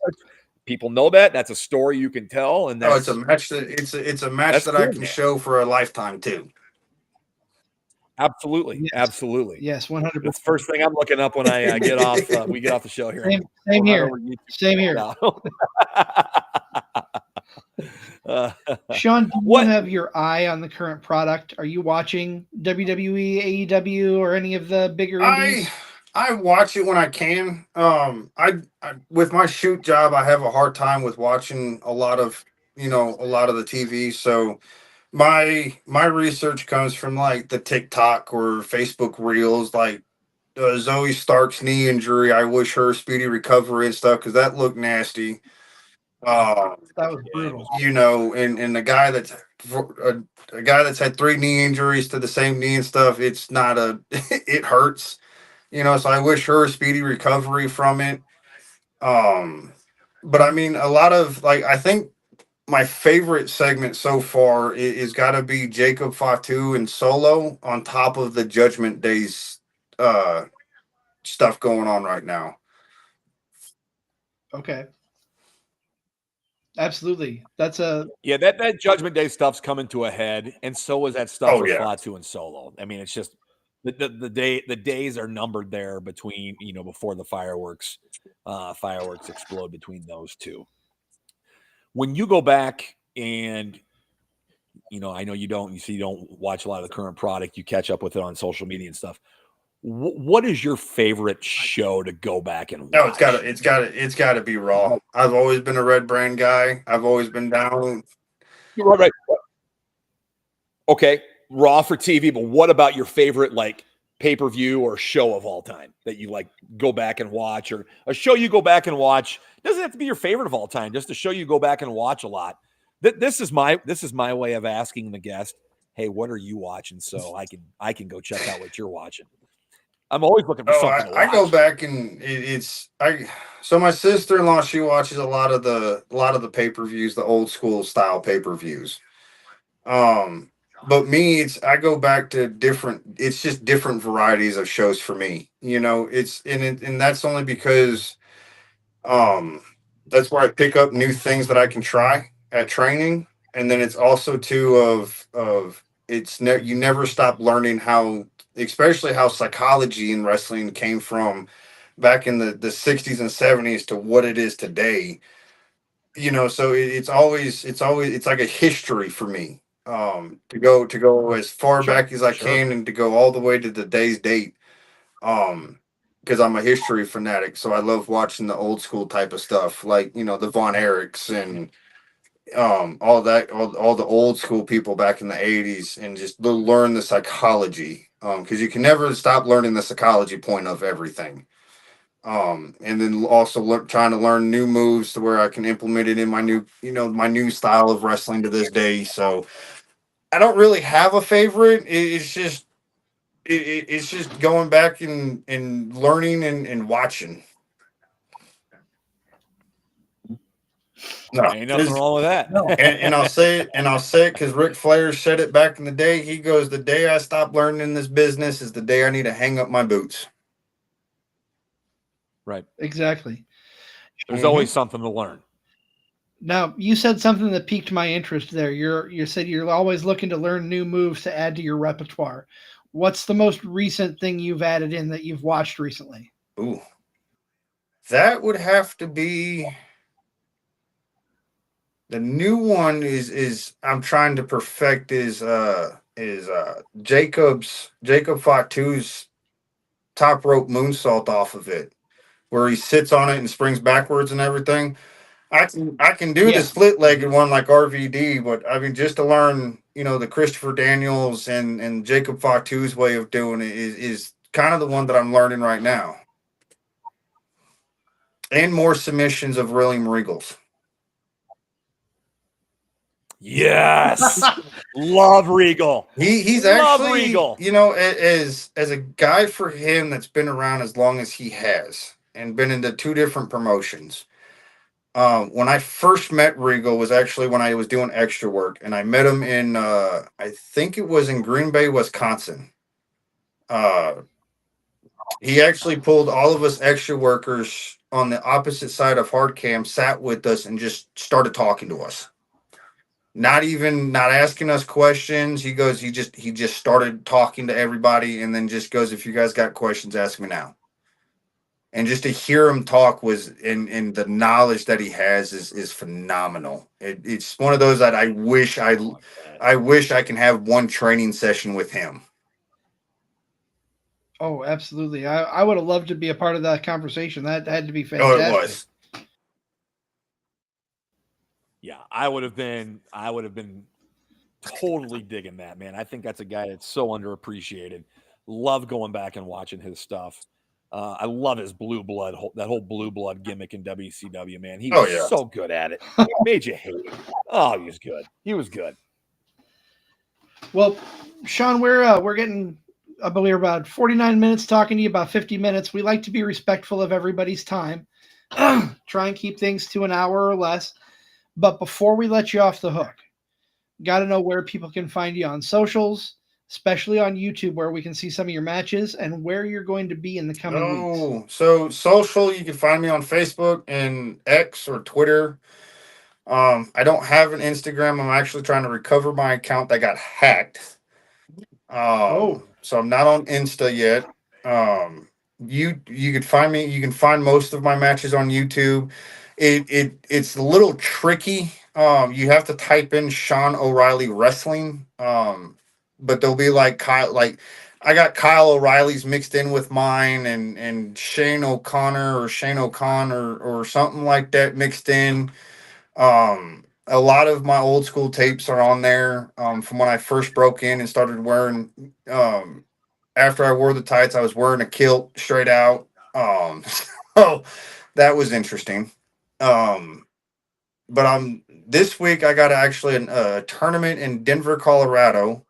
Speaker 1: people know that. That's a story you can tell. And
Speaker 4: it's a match that cool, I can show for a lifetime too.
Speaker 1: Absolutely.
Speaker 2: Yes.
Speaker 1: Absolutely.
Speaker 2: Yes, 100%.
Speaker 1: That's the first thing I'm looking up when I get off. We get off the show here.
Speaker 2: Same here. Same here. Sean, do you have your eye on the current product? Are you watching WWE, AEW, or any of the bigger indies?
Speaker 4: I watch it when I can. I with my shoot job, I have a hard time with watching a lot of the TV. So my research comes from like the TikTok or Facebook reels, like Zoe Stark's knee injury. I wish her speedy recovery and stuff because that looked nasty.
Speaker 2: That was brutal.
Speaker 4: And the guy that's a guy that's had 3 knee injuries to the same knee and stuff. It's not it hurts. So I wish her a speedy recovery from it. But I mean, a lot of I think my favorite segment so far is got to be Jacob Fatu and Solo on top of the Judgment Day's stuff going on right now.
Speaker 2: Okay. Absolutely. That's
Speaker 1: that Judgment Day stuff's coming to a head, and so is that stuff with Fatu and Solo. I mean, it's just the days are numbered there between before the fireworks explode between those two. When you go back and I know you don't. You don't watch a lot of the current product. You catch up with it on social media and stuff. What is your favorite show to go back and watch?
Speaker 4: No, it's gotta be Raw. I've always been a Red Brand guy. I've always been down.
Speaker 1: You're right. Okay, Raw for TV, but what about your favorite like pay-per-view or show of all time that you like go back and watch, or a show you go back and watch? Doesn't have to be your favorite of all time, just a show you go back and watch a lot. This is my way of asking the guest, hey, what are you watching? So I can go check out what you're watching. I'm always looking for something to watch.
Speaker 4: I go back and so my sister-in-law, she watches a lot of the pay-per-views, the old school style pay-per-views. But me, I go back to it's just different varieties of shows for me. And that's only because that's where I pick up new things that I can try at training. And then it's also too you never stop learning especially how psychology in wrestling came from back in the 60s and 70s to what it is today. So it's like a history for me. To go as far back as I can and to go all the way to today's date. Because I'm a history fanatic, so I love watching the old school type of stuff, like the Von Erichs and all that, all the old school people back in the 80s, and just learn the psychology. Because you can never stop learning the psychology point of everything. And then also trying to learn new moves to where I can implement it in my new style of wrestling to this day. So I don't really have a favorite. It's just going back and learning and watching.
Speaker 1: No, ain't nothing wrong with that.
Speaker 4: No. And I'll say it because Ric Flair said it back in the day. He goes, "The day I stop learning in this business is the day I need to hang up my boots."
Speaker 1: Right.
Speaker 2: Exactly.
Speaker 1: There's always something to learn.
Speaker 2: Now, you said something that piqued my interest there. You said you're always looking to learn new moves to add to your repertoire. What's the most recent thing you've added in that you've watched recently?
Speaker 4: Ooh, that would have to be the new one. Is I'm trying to perfect is Jacob Fatu's top rope moonsault off of it, where he sits on it and springs backwards and everything. I can do the split legged one like RVD, but I mean, just to learn, the Christopher Daniels and Jacob Fatu's way of doing it is kind of the one that I'm learning right now. And more submissions of William Regals.
Speaker 1: Yes. Love Regal.
Speaker 4: He's actually Regal. As a guy for him that's been around as long as he has and been into two different promotions. When I first met Regal was actually when I was doing extra work, and I met him in I think it was in Green Bay, Wisconsin. He actually pulled all of us extra workers on the opposite side of hard cam, sat with us, and just started talking to us. Not asking us questions. He just started talking to everybody, and then just goes, "If you guys got questions, ask me now." And just to hear him talk and the knowledge that he has is phenomenal. It's one of those that I wish I can have one training session with him.
Speaker 2: Oh, absolutely. I would have loved to be a part of that conversation. That had to be fantastic.
Speaker 4: Oh, it was.
Speaker 1: Yeah, I would have been totally digging that, man. I think that's a guy that's so underappreciated. Love going back and watching his stuff. I love his blue blood, that whole blue blood gimmick in WCW, man. He was so good at it. It made you hate him. Oh, he was good. He was good.
Speaker 2: Well, Sean, we're getting, I believe, about 49 minutes talking to you, about 50 minutes. We like to be respectful of everybody's time. Try and keep things to an hour or less. But before we let you off the hook, got to know where people can find you on socials, especially on YouTube, where we can see some of your matches and where you're going to be in the coming weeks.
Speaker 4: So social, you can find me on Facebook and X or Twitter. I don't have an Instagram. I'm actually trying to recover my account that got hacked. So I'm not on Insta yet. You could find me. You can find most of my matches on YouTube. It's a little tricky. You have to type in Sean O'Reilly wrestling. But there'll be like I got Kyle O'Reilly's mixed in with mine, and Shane O'Connor or Shane O'Connor or something like that mixed in. A lot of my old school tapes are on there. From when I first broke in and started wearing. After I wore the tights, I was wearing a kilt straight out. So that was interesting. Um, but this week I got actually a tournament in Denver, Colorado.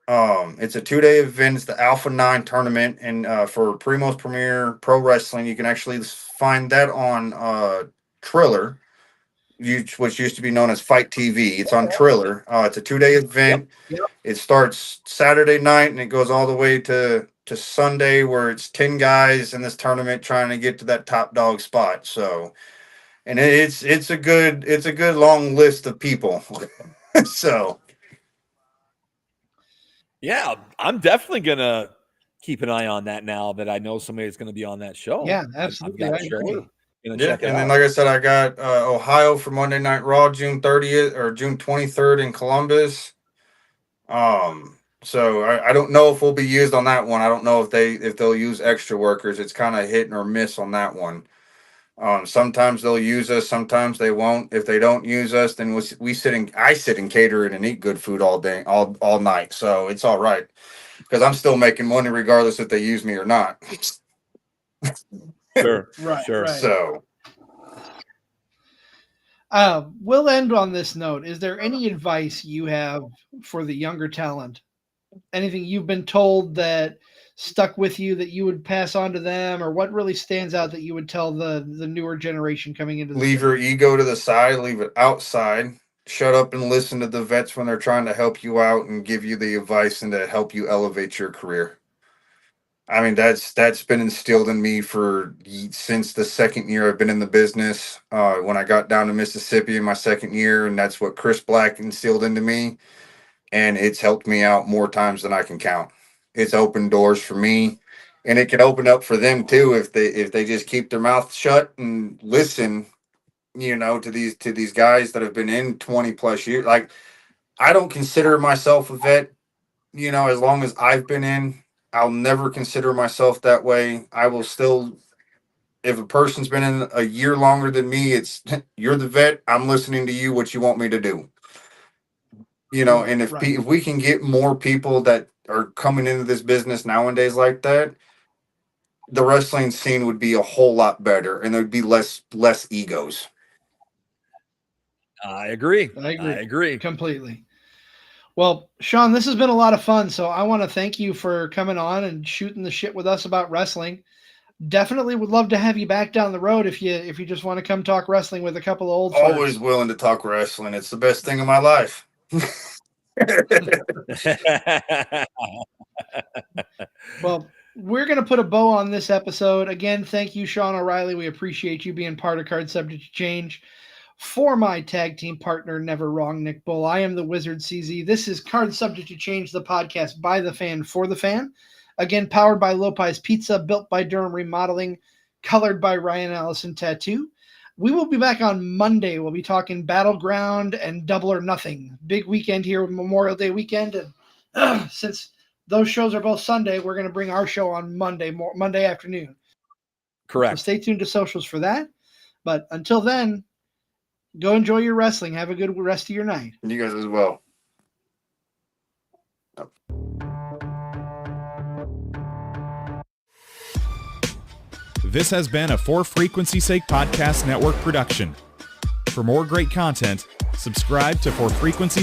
Speaker 4: It's a 2-day event. It's the Alpha 9 tournament, and for Primo's Premier Pro Wrestling, you can actually find that on Triller, which used to be known as Fight TV. It's on Triller. It's a 2-day event.
Speaker 2: Yep.
Speaker 4: It starts Saturday night and it goes all the way to Sunday, where it's 10 guys in this tournament trying to get to that top dog spot. So, and it's a good long list of people. So,
Speaker 1: yeah, I'm definitely gonna keep an eye on that now that I know somebody's gonna be on that show.
Speaker 2: Yeah, absolutely.
Speaker 1: I've got
Speaker 2: I
Speaker 1: a show.
Speaker 2: agree.
Speaker 1: Gonna
Speaker 4: yeah,
Speaker 1: check it
Speaker 4: and
Speaker 1: out.
Speaker 4: then like I said, I got Ohio for Monday Night Raw, June 30th or June 23rd in Columbus. So I don't know if we'll be used on that one. I don't know if they'll use extra workers. It's kind of hit or miss on that one. Sometimes they'll use us, sometimes they won't. If they don't use us, then I sit and cater it and eat good food all day, all night. So it's all right because I'm still making money regardless if they use me or not.
Speaker 1: Sure,
Speaker 2: Right,
Speaker 1: sure.
Speaker 2: right.
Speaker 4: So
Speaker 2: We'll end on this note. Is there any advice you have for the younger talent? Anything you've been told that stuck with you that you would pass on to them, or what really stands out that you would tell the newer generation coming into the
Speaker 4: leave your ego to the side, leave it outside. Shut up and listen to the vets when they're trying to help you out and give you the advice and to help you elevate your career. I mean, that's been instilled in me since the second year I've been in the business. When I got down to Mississippi in my second year, and that's what Chris Black instilled into me, and it's helped me out more times than I can count. It's opened doors for me, and it can open up for them too if they just keep their mouth shut and listen. To these guys that have been in 20 plus years. Like, I don't consider myself a vet. As long as I've been in. I'll never consider myself that way. I will still, if a person's been in a year longer than me, it's you're the vet. I'm listening to you, what you want me to do. And if
Speaker 2: Right.
Speaker 4: if we can get more people that are coming into this business nowadays like that, the wrestling scene would be a whole lot better, and there'd be less egos.
Speaker 1: I agree.
Speaker 2: I agree.
Speaker 1: I agree.
Speaker 2: Completely. Well, Sean, this has been a lot of fun. So I want to thank you for coming on and shooting the shit with us about wrestling. Definitely would love to have you back down the road if you just want to come talk wrestling with a couple of old
Speaker 4: Always
Speaker 2: farts.
Speaker 4: willing to talk wrestling. It's the best thing in my life.
Speaker 2: Well, we're going to put a bow on this episode. Again, thank you, Sean O'Reilly. We appreciate you being part of Card Subject to Change. For my tag team partner, Never Wrong, Nick Bull, I am the Wizard CZ. This is Card Subject to Change, the podcast by the fan for the fan. Again, powered by Lopez Pizza, built by Durham Remodeling, colored by Ryan Allison Tattoo. We will be back on Monday. We'll be talking Battleground and Double or Nothing. Big weekend here, Memorial Day weekend. And since those shows are both Sunday, we're going to bring our show on Monday afternoon.
Speaker 1: Correct.
Speaker 2: So stay tuned to socials for that. But until then, go enjoy your wrestling. Have a good rest of your night.
Speaker 4: And you guys as well.
Speaker 3: This has been a For Frequency's Sake Podcast Network production. For more great content, subscribe to For Frequency's